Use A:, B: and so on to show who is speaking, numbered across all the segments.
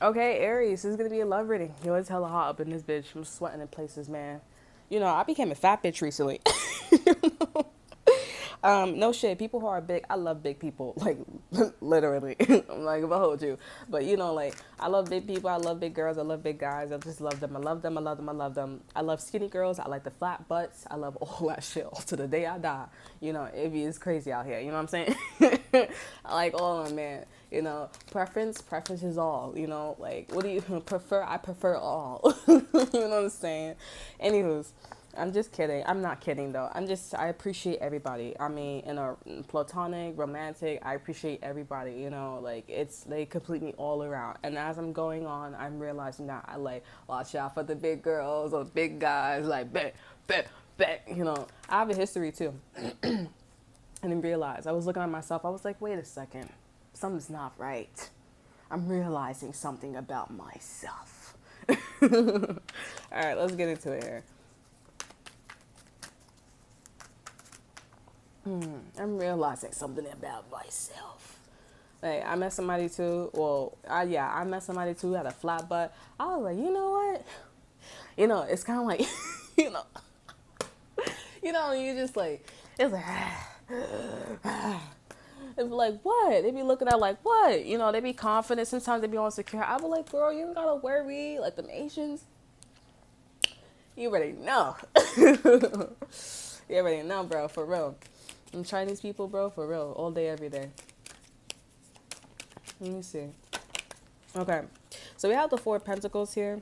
A: Okay, Aries, this is gonna be a love reading. Yo, it's hella hot up in this bitch. I'm sweating in places, man. You know, I became a fat bitch recently. No shit. People who are big, I love big people. Like, literally. I'm like, if I hold you. But, you know, like, I love big people. I love big girls. I love big guys. I just love them. I love them. I love them. I love them. I love skinny girls. I like the flat butts. I love all that shit to the day I die. You know, it's crazy out here. You know what I'm saying? I like all of them, man. You know, preference is all. You know, like, what do you prefer? I prefer all. You know what I'm saying? Anywho's. I'm just kidding. I'm not kidding though. I appreciate everybody. I mean, in a platonic, romantic, I appreciate everybody, you know, like they complete me all around. And as I'm going on, I'm realizing that I like watch out for the big girls or big guys, like bet, bet, bet, you know. I have a history too. And then realize I was looking at myself, I was like, wait a second, something's not right. I'm realizing something about myself. All right, let's get into it here. I'm realizing something about myself. Like I met somebody too. Well, I met somebody too who had a flat butt. I was like, you know what? You know, it's kind of like, you know, you just like, it's like, it's like what? They be looking at like what? You know, they be confident. Sometimes they be insecure. I be like, girl, you don't gotta worry. Like the Asians, you already know. You already know, bro. For real. And Chinese people, bro, for real, all day, every day. Let me see. Okay, so we have the Four of Pentacles here.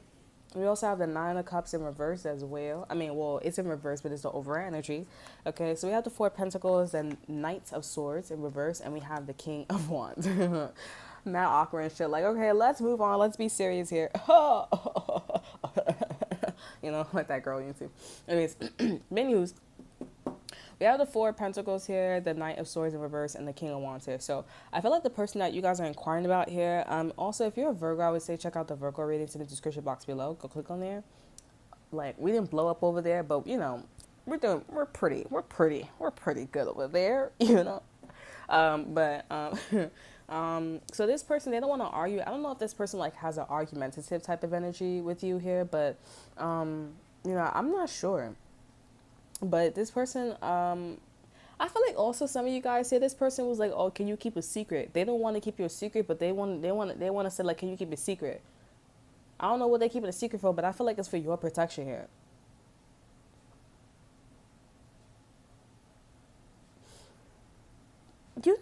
A: We also have the Nine of Cups in reverse as well. I mean, well, it's in reverse, but it's the over energy. Okay, so we have the Four of Pentacles and Knight of Swords in reverse, and we have the King of Wands. Mad awkward and shit. Like, okay, let's move on. Let's be serious here. You know, like that girl YouTube. Anyways, menus. We have the Four of Pentacles here, the Knight of Swords in reverse, and the King of Wands here. So I feel like the person that you guys are inquiring about here. Also, if you're a Virgo, I would say check out the Virgo readings in the description box below. Go click on there. Like we didn't blow up over there, but you know, we're pretty good over there. You know. But so this person, they don't want to argue. I don't know if this person like has an argumentative type of energy with you here, but you know, I'm not sure. But this person, I feel like also some of you guys say this person was like, "Oh, can you keep a secret?" They don't want to keep your secret, but they want to say like, "Can you keep a secret?" I don't know what they keep it a secret for, but I feel like it's for your protection here. You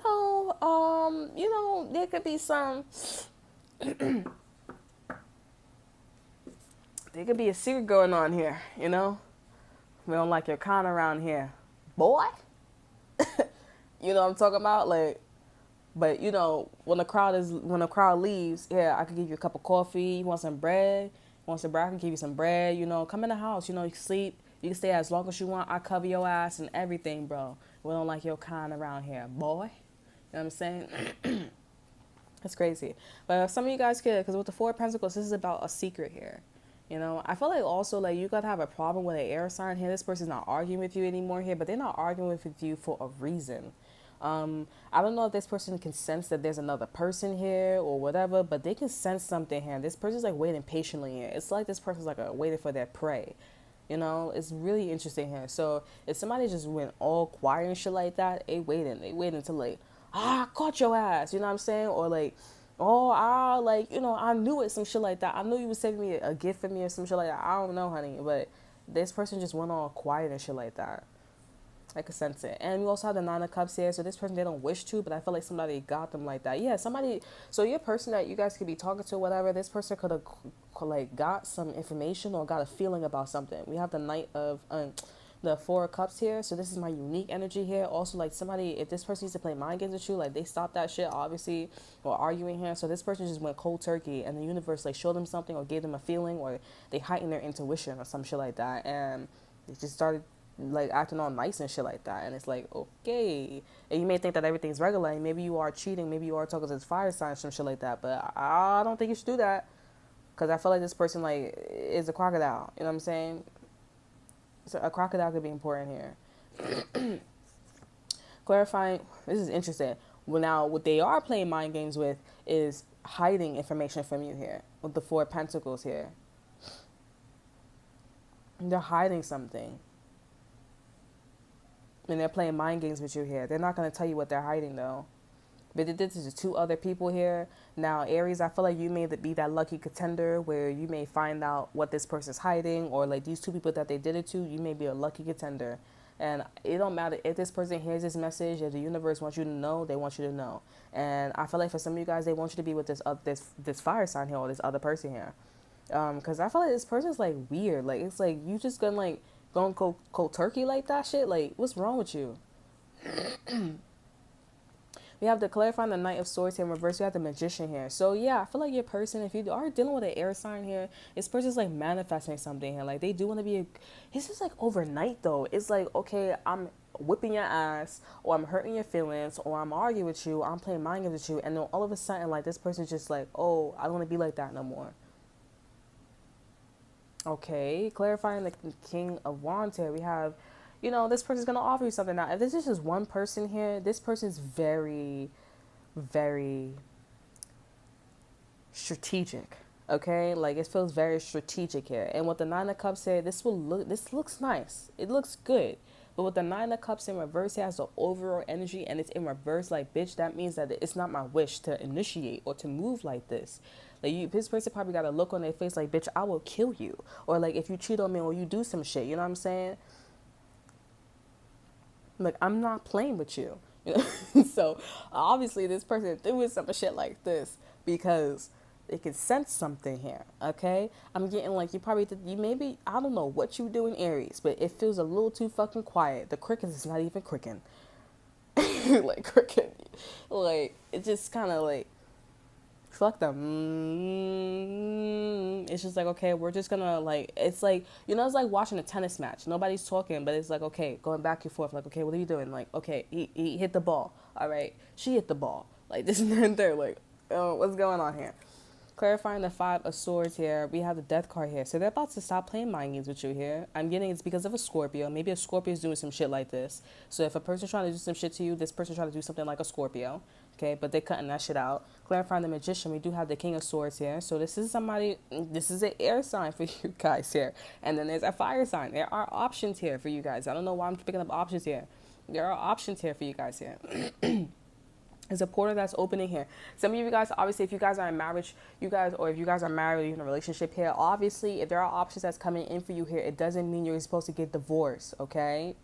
A: know, there could be some, there could be a secret going on here. You know, we don't like your kind around here, boy. You know what I'm talking about, like. But you know, when the crowd leaves, yeah, I could give you a cup of coffee. You want some bread? You want some bread? I can give you some bread. You know, come in the house. You know, you can sleep. You can stay as long as you want. I cover your ass and everything, bro. We don't like your kind around here, boy. You know what I'm saying? It's crazy. But some of you guys could, because with the Four of Pentacles, this is about a secret here. You know, I feel like also like you gotta have a problem with an air sign here. This person's not arguing with you anymore here, but they're not arguing with you for a reason. I don't know if this person can sense that there's another person here or whatever, but they can sense something here. This person's like waiting patiently here. It's like this person's like waiting for their prey. You know, it's really interesting here. So if somebody just went all quiet and shit like that, they waiting until like, I caught your ass. You know what I'm saying? Or like, oh, like, you know, I knew it, some shit like that. I knew you was saving me a gift for me or some shit like that. I don't know, honey, but this person just went all quiet and shit like that. I could sense it. And we also have the Nine of Cups here. So this person, they don't wish to, but I feel like somebody got them like that. Yeah, somebody. So your person that you guys could be talking to, whatever, this person could have like got some information or got a feeling about something. We have the Knight of the Four of Cups here. So this is my unique energy here. Also, like somebody, if this person used to play mind games with you, like they stopped that shit, obviously, or arguing here. So this person just went cold turkey, and the universe like showed them something or gave them a feeling, or they heightened their intuition or some shit like that, and they just started like acting all nice and shit like that. And it's like, okay, and you may think that everything's regular, and maybe you are cheating, maybe you are talking to this fire sign, some shit like that, but I don't think you should do that, because I feel like this person like is a crocodile. You know what I'm saying? So a crocodile could be important here. Clarifying, this is interesting. Well, now what they are playing mind games with is hiding information from you here with the Four of Pentacles here. They're hiding something. And they're playing mind games with you here. They're not going to tell you what they're hiding, though. But this is two other people here. Now, Aries, I feel like you may be that lucky contender where you may find out what this person's hiding, or like these two people that they did it to, you may be a lucky contender. And it don't matter if this person hears this message, if the universe wants you to know, they want you to know. And I feel like for some of you guys, they want you to be with this fire sign here, or this other person here. Because I feel like this person's like weird. Like, it's like you just gonna like going cold turkey like that shit. Like, what's wrong with you? We have the clarifying the Knight of Swords here in reverse. We have the Magician here. So yeah, I feel like your person, if you are dealing with an air sign here, this person's like manifesting something here. Like they do want to be it's just like overnight though. It's like, okay, I'm whipping your ass, or I'm hurting your feelings, or I'm arguing with you, or I'm playing mind games with you, and then all of a sudden like this person's just like, oh, I don't want to be like that no more. Okay, clarifying the King of Wands here. We have, this person's going to offer you something. Now, if this is just one person here, this person's very, very strategic. Okay, like it feels very strategic here. And with the Nine of Cups here, this looks nice. It looks good. But with the Nine of Cups in reverse, it has the overall energy, and it's in reverse. Like, bitch, that means that it's not my wish to initiate or to move like this. Like, this person probably got a look on their face like, bitch, I will kill you. Or like, if you cheat on me or you do some shit, you know what I'm saying? Like, I'm not playing with you. So obviously this person doing some shit like this because they can sense something here. Okay, I'm getting like you maybe, I don't know what you do in Aries, but it feels a little too fucking quiet. The crickets is not even cricking. Like cricket, like it just kind of like fuck them. It's just like, okay, we're just gonna like, it's like, it's like watching a tennis match. Nobody's talking, but it's like, okay, going back and forth. Like, okay, what are you doing? Like, okay, he hit the ball. All right, she hit the ball. Like this and then there. Like, what's going on here? Clarifying the Five of Swords here. We have the Death card here. So they're about to stop playing mind games with you here. I'm getting it's because of a Scorpio. Maybe a Scorpio is doing some shit like this. So if a person's trying to do some shit to you, this person's trying to do something like a Scorpio. Okay, but they're cutting that shit out. Clarifying the Magician. We do have the King of Swords here. So this is this is an air sign for you guys here. And then there's a fire sign. There are options here for you guys. I don't know why I'm picking up options here. There are options here for you guys here. There's a portal that's opening here. Some of you guys, obviously, if you guys are in marriage, or if you guys are married or you're in a relationship here, obviously, if there are options that's coming in for you here, it doesn't mean you're supposed to get divorced, okay?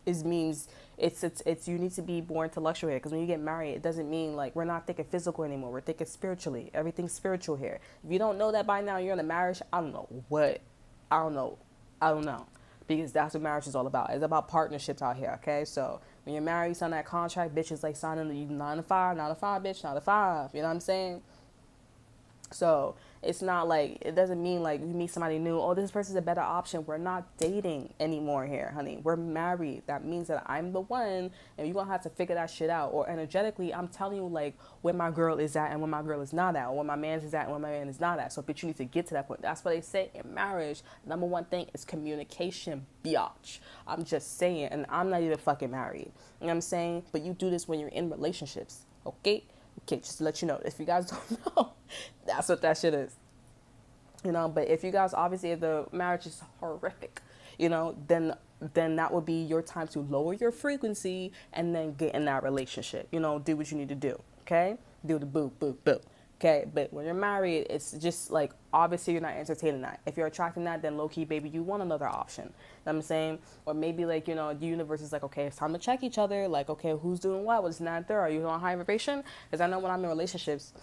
A: It means it's you need to be more intellectual here, because when you get married, it doesn't mean like we're not thinking physical anymore. We're thinking spiritually. Everything's spiritual here. If you don't know that by now, you're in a marriage. I don't know what. I don't know. Because that's what marriage is all about. It's about partnerships out here, okay? So when you're married, you sign that contract, bitch is like signing you 9 to 5, 9 to 5, bitch, 9 to 5. You know what I'm saying? So it's not like, it doesn't mean like you meet somebody new, oh, this person's a better option. We're not dating anymore here, honey. We're married. That means that I'm the one, and you're going to have to figure that shit out. Or energetically, I'm telling you like where my girl is at and where my girl is not at, or where my man is at and where my man is not at. So bitch, you need to get to that point. That's what they say in marriage. Number one thing is communication, biatch. I'm just saying, and I'm not even fucking married. You know what I'm saying? But you do this when you're in relationships, okay? Okay, just to let you know, if you guys don't know, that's what that shit is. But if you guys, obviously, if the marriage is horrific, then that would be your time to lower your frequency and then get in that relationship. Do what you need to do, okay? Do the boo, boo, boo. Okay, but when you're married, it's just like, obviously you're not entertaining that. If you're attracting that, then low-key, baby, you want another option. You know what I'm saying? Or maybe like, the universe is like, okay, it's time to check each other. Like, okay, who's doing what? What's not there? Are you on high vibration? Because I know when I'm in relationships,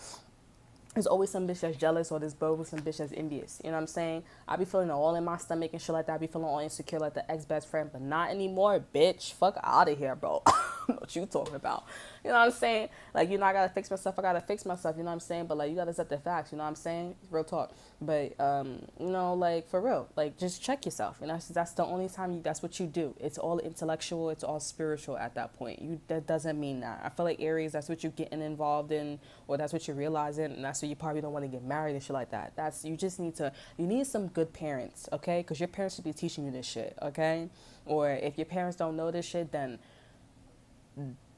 A: there's always some bitch that's jealous, or there's always some bitch that's envious. You know what I'm saying? I be feeling all in my stomach and shit like that. I be feeling all insecure like the ex-best friend, but not anymore, bitch. Fuck out of here, bro. What you talking about? You know what I'm saying? Like, I gotta fix myself. I gotta fix myself. You know what I'm saying? But like, you gotta set the facts. You know what I'm saying? Real talk. But like for real, like just check yourself. And that's the only time that's what you do. It's all intellectual. It's all spiritual at that point. That doesn't mean that. I feel like Aries, that's what you're getting involved in, or that's what you're realizing, and that's why you probably don't want to get married and shit like that. You need some good parents, okay? Because your parents should be teaching you this shit, okay? Or if your parents don't know this shit, then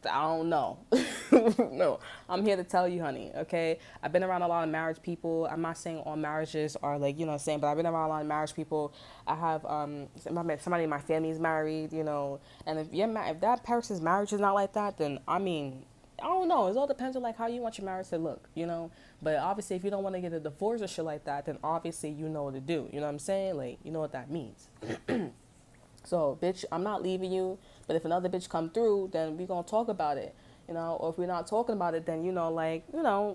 A: I don't know. No, I'm here to tell you, honey, okay? I've been around a lot of marriage people. I'm not saying all marriages are like, you know what I'm saying, but I've been around a lot of marriage people. I have somebody in my family is married, you know, and if that person's marriage is not like that, then I mean, I don't know. It all depends on like how you want your marriage to look, you know. But obviously, if you don't want to get a divorce or shit like that, then obviously you know what to do. You know what I'm saying? Like, you know what that means. So, bitch, I'm not leaving you. But if another bitch come through, then we gonna talk about it, you know. Or if we're not talking about it, then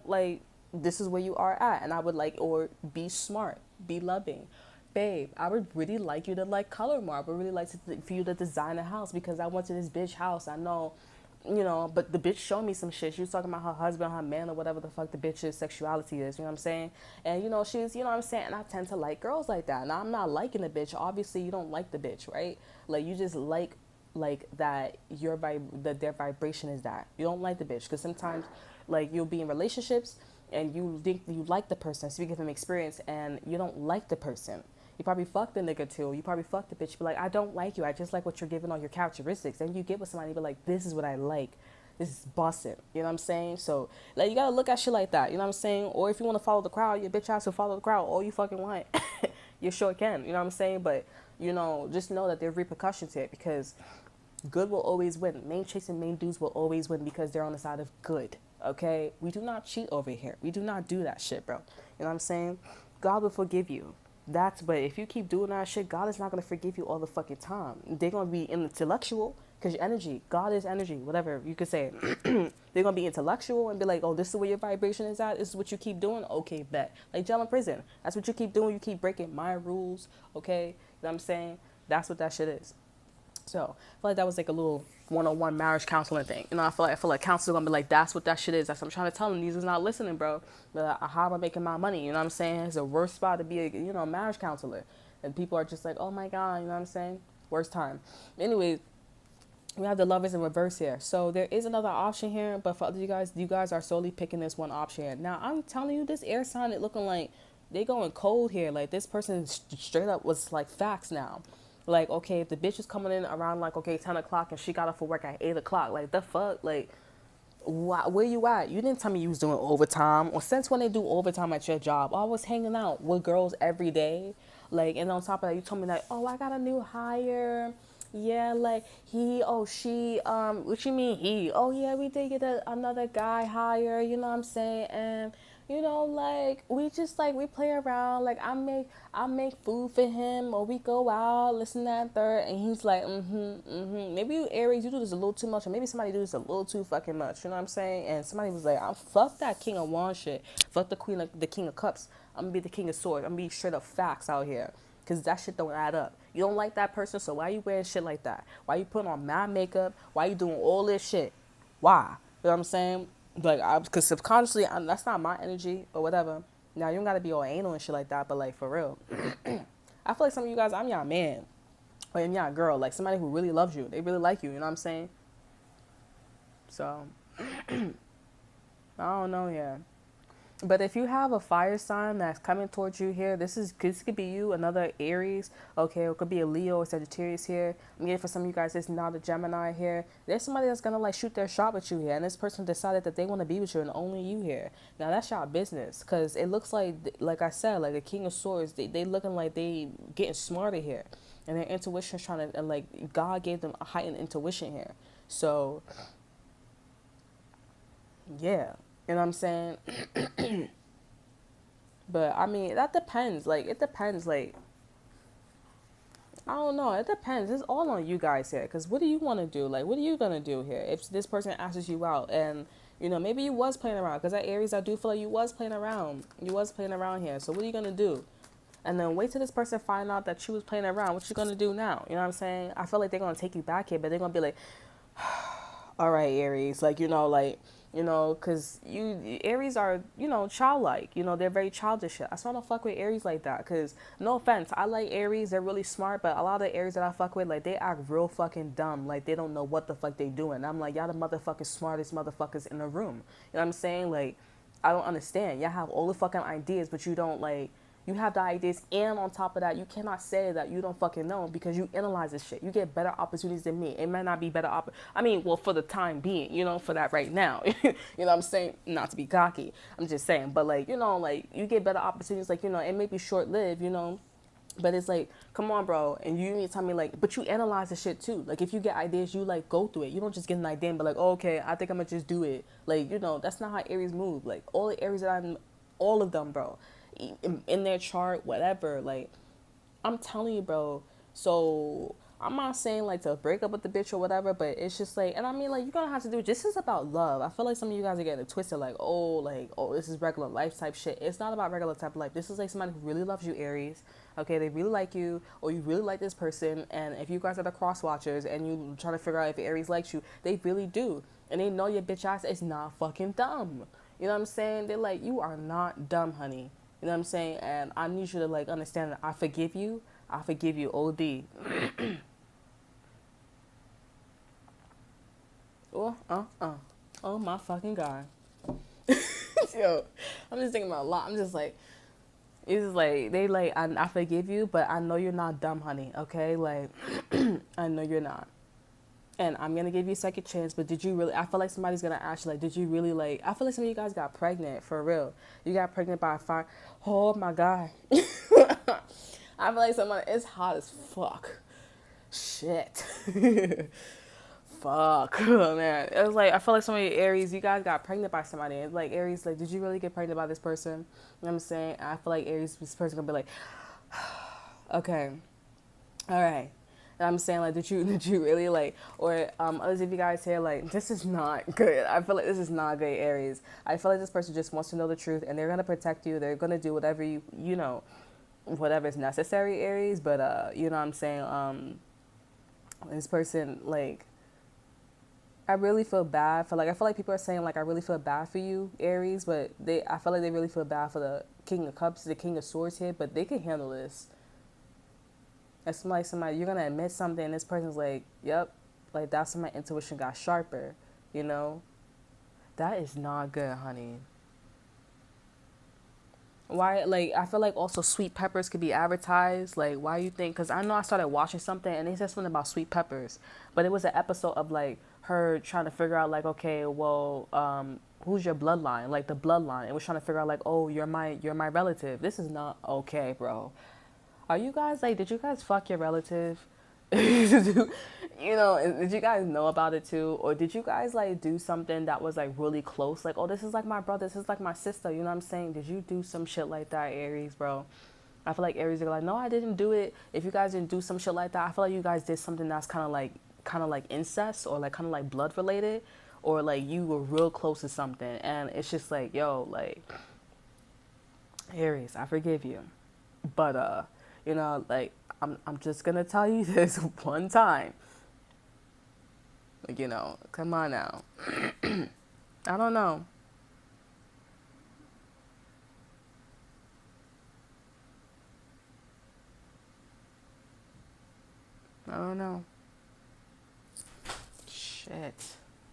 A: like this is where you are at, and I would like, or be smart, be loving. Babe, I would really like you to like color more. I would really like for you to design a house because I went to this bitch house. I know, you know, but the bitch showed me some shit. She was talking about her husband, her man, or whatever the fuck the bitch's sexuality is, you know what I'm saying? And, you know, she's, you know what I'm saying? And I tend to like girls like that. Now, I'm not liking the bitch. Obviously, you don't like the bitch, right? Like, you just like that that their vibration is that. You don't like the bitch. Because sometimes, like, you'll be in relationships and you think you like the person, speaking from experience, and you don't like the person. You probably fucked the nigga too. You probably fucked the bitch. Be like, I don't like you. I just like what you're giving all your characteristics. Then you get with somebody, be like, this is what I like. This is busting. You know what I'm saying? So, like, you gotta look at shit like that. You know what I'm saying? Or if you want to follow the crowd, your bitch has to follow the crowd all you fucking want. You sure can. You know what I'm saying? But, you know, just know that there are repercussions here because good will always win. Main chicks and main dudes will always win because they're on the side of good. Okay? We do not cheat over here. We do not do that shit, bro. You know what I'm saying? God will forgive you. But if you keep doing that shit, God is not going to forgive you all the fucking time. They're going to be intellectual because your energy, God is energy, whatever you could say. They're going to be intellectual and be like, oh, this is where your vibration is at. This is what you keep doing. Okay, bet. Like jail and prison. That's what you keep doing. You keep breaking my rules. Okay. You know what I'm saying? That's what that shit is. So I feel like that was like a little one-on-one marriage counseling thing. You know, I feel like counselor gonna be like, that's what that shit is. That's what I'm trying to tell them. These is not listening, bro. But how am I making my money? You know what I'm saying? It's a worst spot to be a marriage counselor. And people are just like, oh my God, you know what I'm saying? Worst time. Anyways, we have the lovers in reverse here. So there is another option here, but for other you guys are solely picking this one option here. Now I'm telling you, this air sign it looking like they going cold here. Like this person straight up was like facts now. Like, okay, if the bitch is coming in around like, okay, 10 o'clock and she got off for work at 8 o'clock, like, the fuck? Like, where you at? You didn't tell me you was doing overtime. Or since when they do overtime at your job? I was hanging out with girls every day. Like, and on top of that, you told me like, oh, I got a new hire. Yeah, like, she, what you mean he? Oh, yeah, we did get another guy hire, you know what I'm saying? And you know, like we just like we play around. Like I make food for him, or we go out, listen that and third, and he's like, Maybe you Aries, you do this a little too much, or maybe somebody do this a little too fucking much. You know what I'm saying? And somebody was like, fuck that King of Wands shit, fuck the King of Cups. I'm gonna be the King of Swords. I'm gonna be straight up facts out here. Cause that shit don't add up. You don't like that person, so why you wearing shit like that? Why you putting on mad makeup? Why you doing all this shit? Why? You know what I'm saying? Like, because subconsciously, that's not my energy or whatever. Now, you don't got to be all anal and shit like that, but, like, for real. I feel like some of you guys, I'm y'all man. Or I'm y'all girl. Like, somebody who really loves you. They really like you. You know what I'm saying? So, I don't know, yeah. But if you have a fire sign that's coming towards you here, this could be you, another Aries, okay, it could be a Leo or Sagittarius here. I'm getting for some of you guys, it's not a Gemini here. There's somebody that's gonna like shoot their shot with you here, and this person decided that they want to be with you and only you here. Now that's y'all business, cause it looks like I said, like the King of Swords, they looking like they getting smarter here, and their intuition is trying to, and like God gave them a heightened intuition here. So yeah, you know what I'm saying. But I mean, that depends. Like, it depends. Like, I don't know. It depends. It's all on you guys here. Because what do you want to do? Like, what are you going to do here? If this person asks you out and, you know, maybe you was playing around. Because at Aries, I do feel like you was playing around. You was playing around here. So what are you going to do? And then wait till this person find out that you was playing around. What you going to do now? You know what I'm saying? I feel like they're going to take you back here. But they're going to be like, all right, Aries, like, because Aries are, childlike, they're very childish. That's why I don't fuck with Aries like that, because, no offense, I like Aries, they're really smart, but a lot of the Aries that I fuck with, like, they act real fucking dumb, like, they don't know what the fuck they doing. I'm like, y'all the motherfucking smartest motherfuckers in the room, you know what I'm saying? Like, I don't understand. Y'all have all the fucking ideas, but you don't You have the ideas, and on top of that, you cannot say that you don't fucking know because you analyze this shit. You get better opportunities than me. It might not be better I mean, well, for the time being, you know, for that right now. You know what I'm saying? Not to be cocky. I'm just saying. But like, you know, like you get better opportunities, like, you know, it may be short lived, you know. But it's like, come on, bro. And you need to tell me, like, but you analyze the shit too. Like, if you get ideas, you, like, go through it. You don't just get an idea and be like, oh, okay, I think I'm going to just do it. Like, you know, that's not how Aries move. Like, all the Aries that all of them, bro, in their chart, whatever, like, I'm telling you, bro. So I'm not saying like to break up with the bitch or whatever, but it's just like, and I mean, like, you're gonna have to do. This is about love. I feel like some of you guys are getting it twisted, like, oh, this is regular life type shit. It's not about regular type of life. This is like somebody who really loves you, Aries. Okay, they really like you, or you really like this person, and if you guys are the cross watchers and you trying to figure out if Aries likes you, they really do, and they know your bitch ass is not fucking dumb. You know what I'm saying? They're like, you are not dumb, honey. You know what I'm saying? And I need you to like understand that I forgive you. I forgive you, OD. Oh my fucking God. Yo, I'm just thinking about a lot. I'm just like, it's just like, they like, I forgive you, but I know you're not dumb, honey, okay? Like, I know you're not. And I'm going to give you a second chance, but did you really, I feel like somebody's going to ask you, like, did you really, like, I feel like some of you guys got pregnant, for real. You got pregnant by a fire. Oh my God. I feel like someone, it's hot as fuck. Shit. Fuck. Oh, man. It was like, I feel like some of you Aries, you guys got pregnant by somebody. It's like, Aries, like, did you really get pregnant by this person? You know what I'm saying? I feel like Aries, this person gonna be like, okay, all right. And I'm saying, like, did you really, like, or others of you guys here, like, this is not good. I feel like this is not good, Aries. I feel like this person just wants to know the truth, and they're gonna protect you. They're gonna do whatever you know, whatever is necessary, Aries. But you know what I'm saying? This person, like, I really feel bad for, like, I feel like people are saying, like, I really feel bad for you, Aries, but I feel like they really feel bad for the King of Cups, the King of Swords here, but they can handle this. It's like somebody, you're gonna admit something, and this person's like, yep, like, that's when my intuition got sharper, you know? That is not good, honey. Why, like, I feel like also sweet peppers could be advertised. Like, why you think? Because I know I started watching something and they said something about sweet peppers, but it was an episode of like her trying to figure out, like, okay, well, who's your bloodline? Like the bloodline. It was trying to figure out, like, oh, you're my relative. This is not okay, bro. Are you guys like? Did you guys fuck your relative? You know, did you guys know about it too, or did you guys like do something that was like really close? Like, oh, this is like my brother, this is like my sister. You know what I'm saying? Did you do some shit like that, Aries, bro? I feel like Aries are like, no, I didn't do it. If you guys didn't do some shit like that, I feel like you guys did something that's kind of like incest, or like kind of like blood related, or like you were real close to something, and it's just like, yo, like, Aries, I forgive you, but you know, like, I'm just gonna tell you this one time. Like, you know, come on now. I don't know. I don't know. Shit.